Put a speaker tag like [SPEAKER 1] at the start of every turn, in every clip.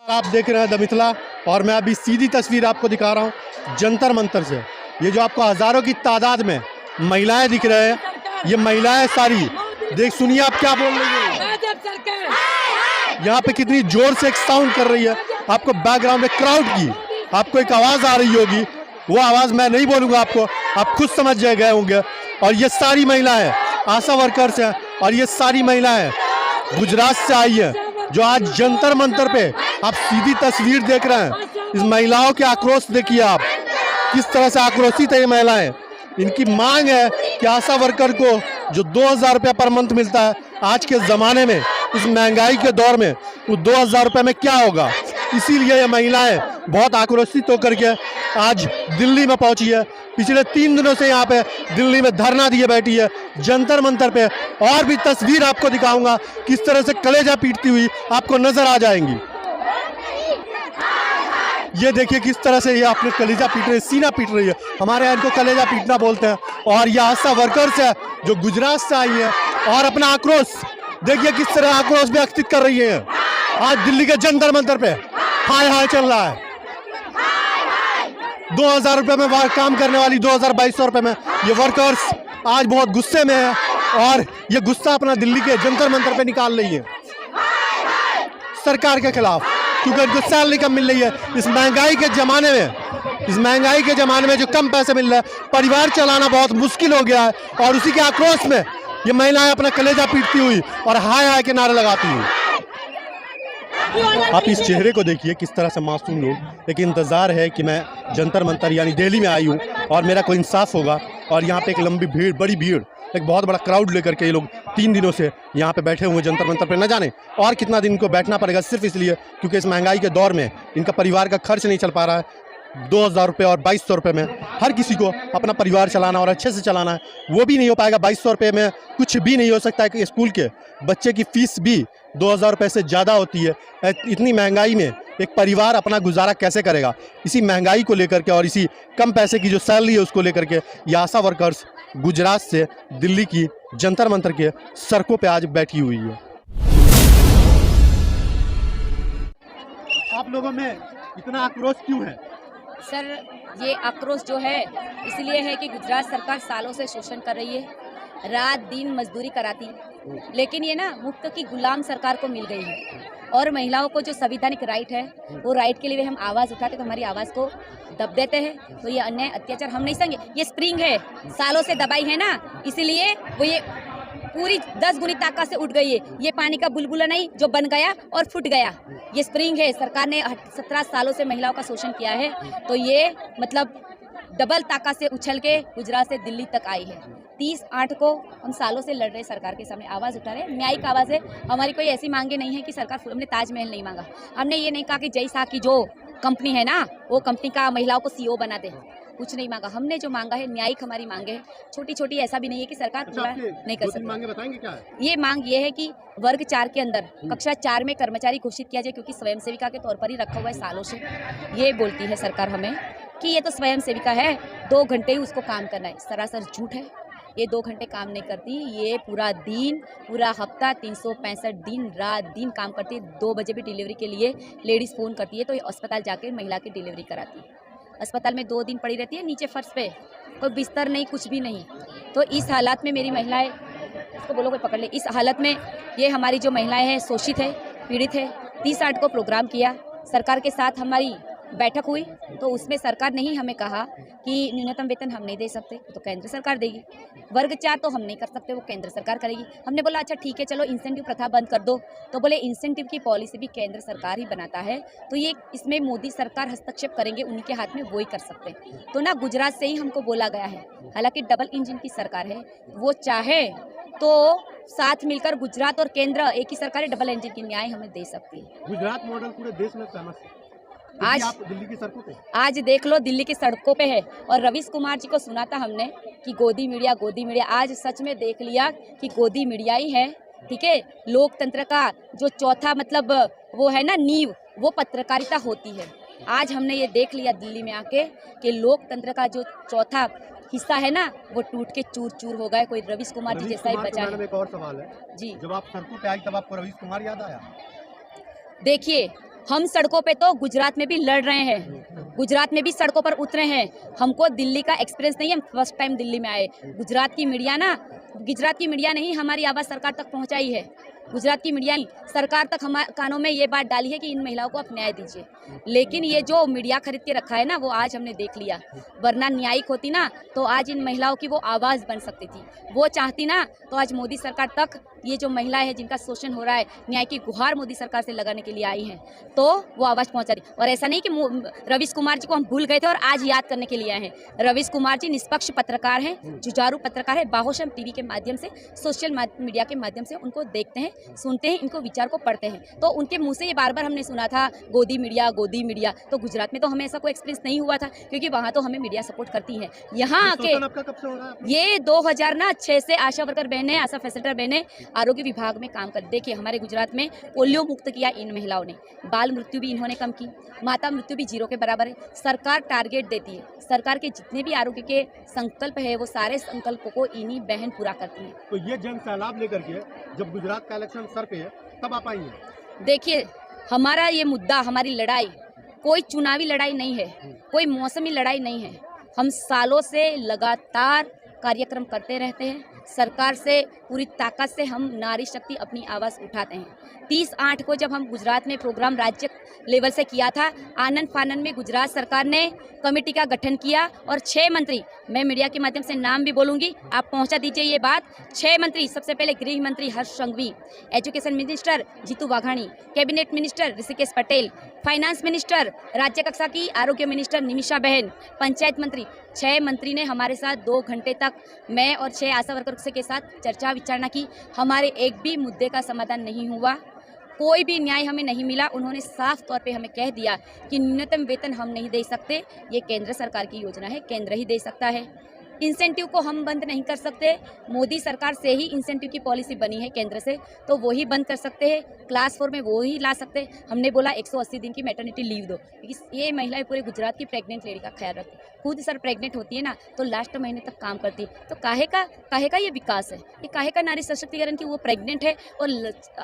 [SPEAKER 1] आप देख रहे हैं द मिथिला और मैं अभी सीधी तस्वीर आपको दिखा रहा हूँ जंतर मंतर से। ये जो आपको हजारों की तादाद में महिलाएं दिख रहे हैं, ये महिलाएं सारी देख सुनिए आप क्या बोल रही है। यहाँ पे कितनी जोर से एक साउंड कर रही है, आपको बैकग्राउंड में क्राउड की आपको एक आवाज आ रही होगी, वो आवाज मैं नहीं बोलूंगा आपको, आप खुद समझ गए होंगे। और ये सारी महिलाएं आशा वर्कर्स हैं और ये सारी महिलाएं गुजरात से आई है जो आज जंतर मंतर पे आप सीधी तस्वीर देख रहे हैं। इस महिलाओं के आक्रोश देखिए आप, किस तरह से आक्रोशित है ये महिलाएं। इनकी मांग है कि आशा वर्कर को जो 2000 रुपया पर मंथ मिलता है आज के ज़माने में, इस महंगाई के दौर में, वो 2000 रुपये में क्या होगा। इसीलिए ये महिलाएं बहुत आक्रोशित होकर के आज दिल्ली में पहुंची है। पिछले 3 दिनों से यहाँ पे दिल्ली में धरना दिए बैठी है जंतर मंतर पे। और भी तस्वीर आपको दिखाऊंगा किस तरह से कलेजा पीटती हुई आपको नजर आ जाएंगी। ये देखिए किस तरह से ये अपने कलेजा पीट रही है, सीना पीट रही है। हमारे यहाँ इनको कलेजा पीटना बोलते हैं। और ये आशा वर्कर्स है जो गुजरात से आई है और अपना आक्रोश देखिए किस तरह आक्रोश व्यक्त कर रही है। आज दिल्ली के जंतर मंतर पे हाय हाय चल रहा है। 2000 रुपये में काम करने वाली 2200 रुपये में ये वर्कर्स आज बहुत गुस्से में है और ये गुस्सा अपना दिल्ली के जंतर मंतर पे निकाल रही है सरकार के खिलाफ, क्योंकि इनको सैलरी कम मिल रही है। इस महंगाई के ज़माने में जो कम पैसे मिल रहे हैं, परिवार चलाना बहुत मुश्किल हो गया है। और उसी के आक्रोश में ये महिलाएं अपना कलेजा पीटती हुई और हाय हाय के नारे लगाती हुई। आप इस चेहरे को देखिए किस तरह से मासूम लोग, एक इंतज़ार है कि मैं जंतर मंतर यानी दिल्ली में आई हूँ और मेरा कोई इंसाफ होगा। और यहाँ पे एक लंबी भीड़, बड़ी भीड़, एक बहुत बड़ा क्राउड लेकर के ये लोग 3 दिनों से यहाँ पे बैठे हुए जंतर मंतर पे। न जाने और कितना दिन इनको बैठना पड़ेगा, सिर्फ इसलिए क्योंकि इस महंगाई के दौर में इनका परिवार का खर्च नहीं चल पा रहा है। 2000 रुपये और 2200 रुपये में हर किसी को अपना परिवार चलाना और अच्छे से चलाना है, वो भी नहीं हो पाएगा। 2200 रुपये में कुछ भी नहीं हो सकता है कि स्कूल के बच्चे की फीस भी 2000 रुपये से ज़्यादा होती है। इतनी महंगाई में एक परिवार अपना गुजारा कैसे करेगा। इसी महंगाई को लेकर के और इसी कम पैसे की जो सैलरी है उसको लेकर के ये आशा वर्कर्स गुजरात से दिल्ली की जंतर मंतर के सड़कों पे आज बैठी हुई है। आप लोगों में इतना आक्रोश क्यों है?
[SPEAKER 2] सर, ये आक्रोश जो है इसलिए है कि गुजरात सरकार सालों से शोषण कर रही है, रात दिन मजदूरी कराती, लेकिन ये ना मुफ्त की गुलाम सरकार को मिल गई है। और महिलाओं को जो संवैधानिक राइट है वो राइट के लिए हम आवाज़ उठाते तो हमारी आवाज़ को दब देते हैं। तो ये अन्याय अत्याचार हम नहीं सहेंगे। ये स्प्रिंग है, सालों से दबाई है ना, इसीलिए वो ये पूरी 10 गुनी ताकत से उठ गई है। ये पानी का बुलबुला नहीं जो बन गया और फूट गया, ये स्प्रिंग है। सरकार ने 17 सालों से महिलाओं का शोषण किया है, तो ये मतलब डबल ताकत से उछल के गुजरात से दिल्ली तक आई है। 30/8 को हम सालों से लड़ रहे, सरकार के सामने आवाज़ उठा रहे। न्यायिक आवाज़ है हमारी। कोई ऐसी मांगे नहीं है कि सरकार, हमने ताजमहल नहीं मांगा, हमने ये नहीं कहा कि जय शाह की जो कंपनी है ना वो कंपनी का महिलाओं को CEO बना दे, कुछ नहीं मांगा। हमने जो मांगा है न्यायिक हमारी मांगे है, छोटी छोटी, ऐसा भी नहीं है कि सरकार पूरा नहीं कर सकती।
[SPEAKER 1] मांगे बताएंगे क्या है?
[SPEAKER 2] ये मांग ये है कि वर्ग 4 के अंदर कक्षा 4 में कर्मचारी घोषित किया जाए, क्योंकि स्वयं सेविका के तौर पर ही रखा हुआ है सालों से। ये बोलती है सरकार हमें कि ये तो स्वयं सेविका है, 2 घंटे ही उसको काम करना है। सरासर झूठ है। ये 2 घंटे काम नहीं करती, ये पूरा दिन, पूरा हफ्ता 365 दिन रात दिन काम करती है। 2 बजे भी डिलीवरी के लिए लेडीज़ फ़ोन करती है तो ये अस्पताल जाके महिला की डिलीवरी कराती है। अस्पताल में 2 दिन पड़ी रहती है नीचे फर्श पे, कोई बिस्तर नहीं, कुछ भी नहीं। तो इस हालात में मेरी महिलाएं, इसको बोलो कोई पकड़ ले, इस हालत में ये हमारी जो महिलाएं हैं शोषित है, पीड़ित है। 30/8 को प्रोग्राम किया, सरकार के साथ हमारी बैठक हुई, तो उसमें सरकार ने ही हमें कहा कि न्यूनतम वेतन हम नहीं दे सकते तो केंद्र सरकार देगी, वर्ग 4 तो हम नहीं कर सकते, वो केंद्र सरकार करेगी। हमने बोला अच्छा ठीक है, चलो इंसेंटिव प्रथा बंद कर दो, तो बोले इंसेंटिव की पॉलिसी भी केंद्र सरकार ही बनाता है, तो ये इसमें मोदी सरकार हस्तक्षेप करेंगे, उनके हाथ में वो ही कर सकते हैं। तो ना गुजरात से ही हमको बोला गया है, हालांकि डबल इंजन की सरकार है, वो चाहे तो साथ मिलकर गुजरात और केंद्र एक ही सरकार है, डबल इंजन की न्याय हमें दे सकती है।
[SPEAKER 1] गुजरात मॉडल पूरे देश में फेमस है।
[SPEAKER 2] आज
[SPEAKER 1] आप दिल्ली की सड़कों पे,
[SPEAKER 2] आज देख लो दिल्ली की सड़कों पे है। और रवीश कुमार जी को सुना था हमने कि गोदी मीडिया, आज सच में देख लिया कि गोदी मीडिया ही है। ठीक है, लोकतंत्र का जो चौथा मतलब वो है ना नींव, वो पत्रकारिता होती है। आज हमने ये देख लिया दिल्ली में आके कि लोकतंत्र का जो चौथा हिस्सा है ना वो टूट के चूर चूर हो गए। कोई रवीश कुमार जी जैसा ही बचा है।
[SPEAKER 1] एक और सवाल है जी, जब आप सड़कों पे आई तब आपको रवीश कुमार याद आया?
[SPEAKER 2] देखिए, हम सड़कों पे तो गुजरात में भी लड़ रहे हैं, गुजरात में भी सड़कों पर उतरे हैं। हमको दिल्ली का एक्सपीरियंस नहीं है, हम फर्स्ट टाइम दिल्ली में आए। गुजरात की मीडिया नहीं हमारी आवाज़ सरकार तक पहुंचाई है। गुजरात की मीडिया नहीं, सरकार तक हमारे कानों में ये बात डाली है कि इन महिलाओं को आप न्याय दीजिए। लेकिन ये जो मीडिया खरीद के रखा है ना, वो आज हमने देख लिया। वरना न्यायिक होती ना तो आज इन महिलाओं की वो आवाज़ बन सकती थी। वो चाहती ना तो आज मोदी सरकार तक ये जो महिलाएं हैं जिनका शोषण हो रहा है, न्याय की गुहार मोदी सरकार से लगाने के लिए आई हैं, तो वो आवाज़ पहुंचा रही। और ऐसा नहीं कि रवीश कुमार जी को हम भूल गए थे और आज याद करने के लिए आए हैं। रवीश कुमार जी निष्पक्ष पत्रकार हैं, जुझारू पत्रकार है। बाहोशम टीवी के माध्यम से, सोशल मीडिया के माध्यम से उनको देखते हैं, सुनते हैं, इनको विचार को पढ़ते हैं। तो उनके मुंह से ये बार बार हमने सुना था गोदी मीडिया। तो गुजरात में तो हमें ऐसा कोई एक्सपीरियंस नहीं हुआ था, क्योंकि वहाँ तो हमें मीडिया सपोर्ट करती है। यहाँ आके ये 2006 से आशा वर्कर बहनें, आशा फैसिलिटेटर बहनें आरोग्य विभाग में काम कर। देखिए हमारे गुजरात में पोलियो मुक्त किया इन महिलाओं ने, बाल मृत्यु भी इन्होंने कम की, माता मृत्यु भी 0 के बराबर है। सरकार टारगेट देती है, सरकार के जितने भी आरोग्य के संकल्प है वो सारे संकल्पों को इन्हीं बहन पूरा करती है।
[SPEAKER 1] तो ये जन सैलाब लेकर के जब गुजरात का इलेक्शन सर पे है तब आप आएंगे?
[SPEAKER 2] देखिए हमारा ये मुद्दा, हमारी लड़ाई कोई चुनावी लड़ाई नहीं है, कोई मौसमी लड़ाई नहीं है। हम सालों से लगातार कार्यक्रम करते रहते हैं। सरकार से पूरी ताकत से हम नारी शक्ति अपनी आवाज़ उठाते हैं। 30/8 को जब हम गुजरात में प्रोग्राम राज्य लेवल से किया था, आनंद फानंद में गुजरात सरकार ने कमेटी का गठन किया और 6 मंत्री, मैं मीडिया के माध्यम से नाम भी बोलूंगी, आप पहुंचा दीजिए ये बात। 6 मंत्री, सबसे पहले गृह मंत्री Harsh Sanghavi, education minister Jitu Vaghani, cabinet minister Rishikesh Patel, finance minister राज्य कक्षा की आरोग्य मिनिस्टर निमिषा बहन, पंचायत मंत्री, 6 मंत्री ने हमारे साथ 2 घंटे तक मैं और 6 आशा वर्कर के साथ चर्चा विचारणा की। हमारे एक भी मुद्दे का समाधान नहीं हुआ, कोई भी न्याय हमें नहीं मिला। उन्होंने साफ तौर पे हमें कह दिया कि न्यूनतम वेतन हम नहीं दे सकते, ये केंद्र सरकार की योजना है, केंद्र ही दे सकता है। इंसेंटिव को हम बंद नहीं कर सकते, मोदी सरकार से ही इंसेंटिव की पॉलिसी बनी है केंद्र से, तो वो ही बंद कर सकते हैं। क्लास 4 में वो ही ला सकते हैं। हमने बोला 180 दिन की मैटरनिटी लीव दो, क्योंकि ये महिलाएं पूरे गुजरात की प्रेग्नेंट लेडी का ख्याल रखती है। खुद सर प्रेग्नेंट होती है ना तो लास्ट महीने तक काम करती है। तो काहे का ये विकास है, ये काहे का नारी सशक्तिकरण की? वो प्रेग्नेंट है और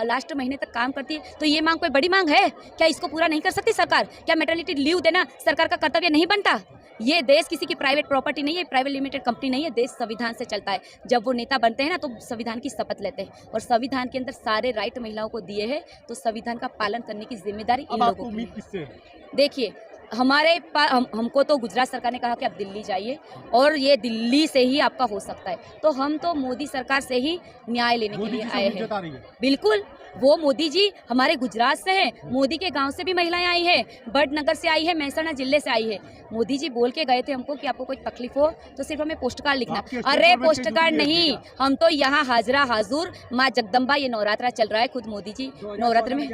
[SPEAKER 2] लास्ट महीने तक काम करती है। तो ये मांग कोई बड़ी मांग है क्या? इसको पूरा नहीं कर सकती सरकार? क्या मैटरनिटी लीव देना सरकार का कर्तव्य नहीं बनता? ये देश किसी की प्राइवेट प्रॉपर्टी नहीं है, प्राइवेट लिमिटेड कंपनी नहीं है, देश संविधान से चलता है। जब वो नेता बनते हैं ना तो संविधान की शपथ लेते हैं और संविधान के अंदर सारे राइट महिलाओं को दिए हैं, तो संविधान का पालन करने की जिम्मेदारी इन लोगों की है। देखिए हमको तो गुजरात सरकार ने कहा कि आप दिल्ली जाइए और ये दिल्ली से ही आपका हो सकता है, तो हम तो मोदी सरकार से ही न्याय लेने के लिए आए हैं। बिल्कुल, वो मोदी जी हमारे गुजरात से हैं, मोदी के गांव से भी महिलाएं आई हैं, बड़नगर से आई है, महसाना जिले से आई है। मोदी जी बोल के गए थे हमको कि आपको कोई तकलीफ हो तो सिर्फ हमें पोस्ट कार्ड लिखना। अरे पोस्ट कार्ड नहीं, हम तो यहाँ हाजरा हाजुर माँ जगदम्बा, ये नवरात्रा चल रहा है, खुद मोदी जी नवरात्र में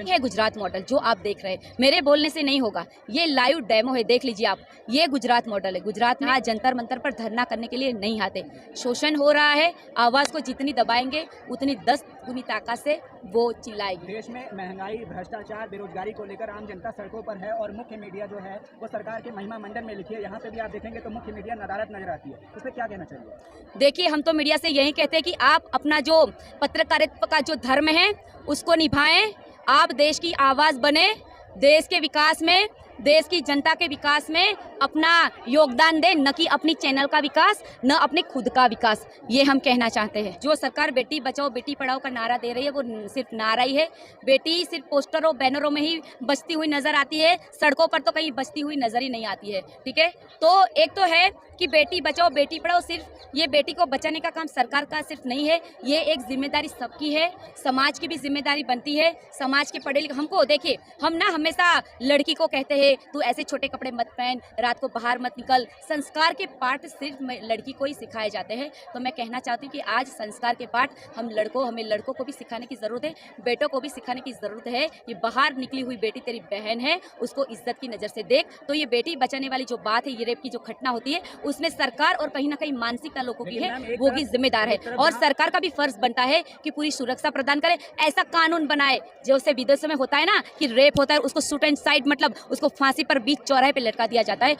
[SPEAKER 2] है। गुजरात मॉडल जो आप देख रहे हैं, मेरे बोलने से नहीं होगा, ये लाइव डेमो है, देख लीजिए आप। ये गुजरात मॉडल है। गुजरात में आज जंतर मंतर पर धरना करने के लिए नहीं आते, शोषण हो रहा है, आवाज़ को जितनी दबाएंगे उतनी 10 गुनी ताकत से वो चिल्लाएगी।
[SPEAKER 3] देश में महंगाई, भ्रष्टाचार, बेरोजगारी को लेकर आम जनता सड़कों पर है और मुख्य मीडिया जो है वो सरकार के महिमा मंडल में लिखी है। यहाँ पे भी आप देखेंगे तो मुख्य मीडिया नदारद नजर आती है, उस पर क्या कहना चाहिए?
[SPEAKER 2] देखिए हम तो मीडिया से यही कहते हैं कि आप अपना जो पत्रकारिता का जो धर्म है उसको निभाएं, आप देश की आवाज़ बने, देश के विकास में, देश की जनता के विकास में अपना योगदान दें, न कि अपनी चैनल का विकास, न अपने खुद का विकास। ये हम कहना चाहते हैं। जो सरकार बेटी बचाओ बेटी पढ़ाओ का नारा दे रही है वो सिर्फ नारा ही है। बेटी सिर्फ पोस्टरों बैनरों में ही बचती हुई नजर आती है, सड़कों पर तो कहीं बचती हुई नजर ही नहीं आती है। ठीक है, तो एक तो है कि बेटी बचाओ बेटी पढ़ाओ, सिर्फ ये बेटी को बचाने का काम सरकार का सिर्फ नहीं है, ये एक जिम्मेदारी सबकी है, समाज की भी जिम्मेदारी बनती है। समाज के पढ़े लिखे हमको, देखिए हम ना हमेशा लड़की को कहते हैं तू ऐसे छोटे कपड़े मत पहन, रात को बाहर मत निकल, संस्कार के पाठ सिर्फ लड़की को ही सिखाए जाते हैं। तो मैं कहना चाहती हूँ कि आज संस्कार के पाठ हमें लड़कों को भी सिखाने की ज़रूरत है, बेटों को भी सिखाने की ज़रूरत है। ये बाहर निकली हुई बेटी तेरी बहन है, उसको इज्जत की नज़र से देख। तो ये बेटी बचाने वाली जो बात है, ये रेप की जो घटना होती है, उसमें सरकार और कहीं ना कहीं मानसिकता लोगों की है, वो भी जिम्मेदार है। और सरकार का भी फर्ज बनता है कि पूरी सुरक्षा प्रदान करे, ऐसा कानून बनाए जैसे विदेशों में होता है ना कि रेप होता है उसको शूट एंड साइड, मतलब उसको फांसी पर बीच चौराहे पे लटका दिया जाता है,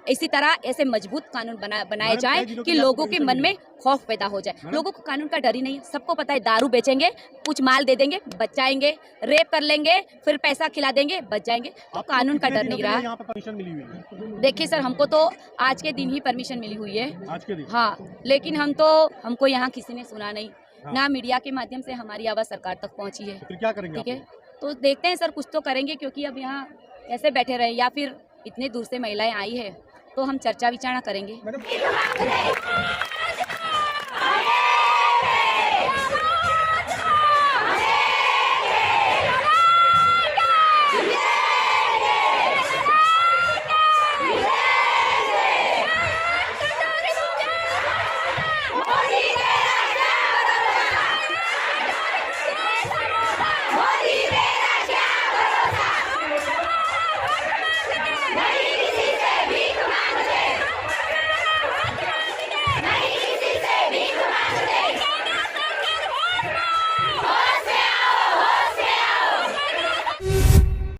[SPEAKER 2] इसी तरह ऐसे मजबूत कानून बनाए जाए कि लोगों के मन में खौफ पैदा हो जाए। लोगों को कानून का डर ही नहीं है, सबको पता है दारू बेचेंगे, कुछ माल दे देंगे, बच जाएंगे, रेप कर लेंगे, फिर पैसा खिला देंगे, बच जाएंगे, तो कानून का डर नहीं रहा।
[SPEAKER 1] यहाँ पर परमिशन मिली हुई है?
[SPEAKER 2] देखिए सर, हमको तो आज के दिन ही परमिशन मिली हुई है।
[SPEAKER 1] आज के दिन?
[SPEAKER 2] हाँ, लेकिन हमको यहाँ किसी ने सुना नहीं, ना मीडिया के माध्यम से हमारी आवाज़ सरकार तक पहुँची है।
[SPEAKER 1] फिर क्या करेंगे?
[SPEAKER 2] ठीक है, तो देखते हैं सर, कुछ तो करेंगे, क्योंकि अब यहाँ ऐसे बैठे रहे या फिर इतने दूर से महिलाएं आई है तो हम चर्चा विचारणा करेंगे।